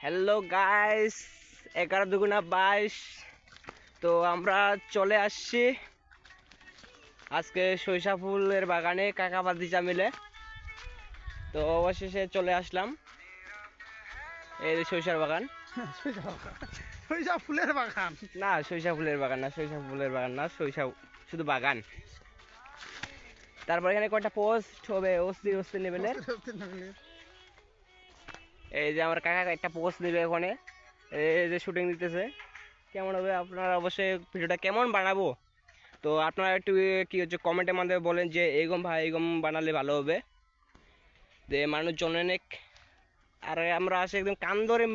Hello guys, 11 × 2 = 22। তো আমরা চলে আসছি আজকে সরিষা ফুলের বাগানে কাকা ভাতিজা মিলে। তো অবশেষে চলে আসলাম। এই যে সরিষার বাগান। সরিষা ফুলের বাগান না, সরিষা ফুলের বাগান না, সরিষা ফুলের বাগান না, সরিষা শুধু বাগান। তারপর এখানে কয়টা পোস্ট হবে অস্থির অস্থির লেভেলের। এই যে আমার কাকা একটা পোস্ট দিবে ওখানে, এই যে শুটিং দিতেছে। কেমন হবে আপনারা অবশ্যই ভিডিওটা কেমন বানাবো, তো আপনারা একটু কি হচ্ছে কমেন্টের মাধ্যমে বলেন যে এইরকম ভাই এইরকম বানালে ভালো হবে, যে মানুষজন অনেক। আর আমরা আসি একদম কান্দরে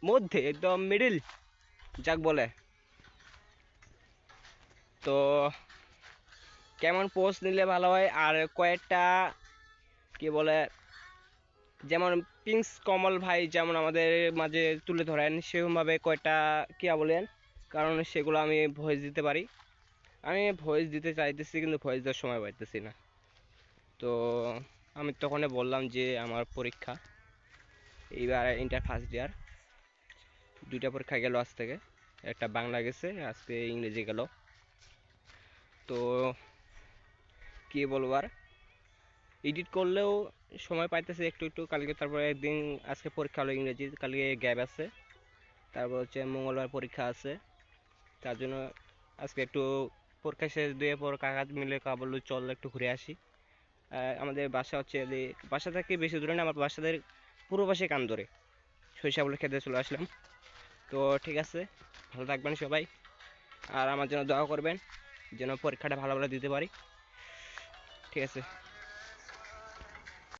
মধ্যে, একদম মিডিল যাক বলে। তো কেমন পোস্ট নিলে ভালো হয়, আর কয়েকটা কি বলে, যেমন প্রিন্স কমল ভাই যেমন আমাদের মাঝে তুলে ধরেন সেরকমভাবে কয়েকটা কি বলেন, কারণ সেগুলো আমি ভয়েস দিতে পারি। আমি ভয়েস দিতে চাইতেছি কিন্তু ভয়েস দেওয়ার সময় পাইতেছি না। তো আমি তখন বললাম যে আমার পরীক্ষা, এইবার ইন্টার ফার্স্ট ইয়ার, 2টা পরীক্ষা গেল আজ থেকে। একটা বাংলা গেছে, আজকে ইংরেজি গেল। তো কি বলবো আর, এডিট করলেও সময় পাইতেছে একটু একটু। কালকে তারপরে একদিন, আজকে পরীক্ষা হলো ইংরেজি, কালকে গ্যাপ আছে। তারপর হচ্ছে মঙ্গলবার পরীক্ষা আছে, তার জন্য আজকে একটু পরীক্ষা শেষ দিয়ে পর কাকা মিলে বললো চল একটু ঘুরে আসি। আমাদের বাসা হচ্ছে বাসা থেকে বেশি দূরে না, আমার বাসাদের পুরো পাশে কান ধরে সরিষা ফুলের খেতে চলে আসলাম। তো ঠিক আছে, ভালো থাকবেন সবাই, আর আমার জন্য দোয়া করবেন যেন পরীক্ষাটা ভালো ভালো দিতে পারি। ঠিক আছে।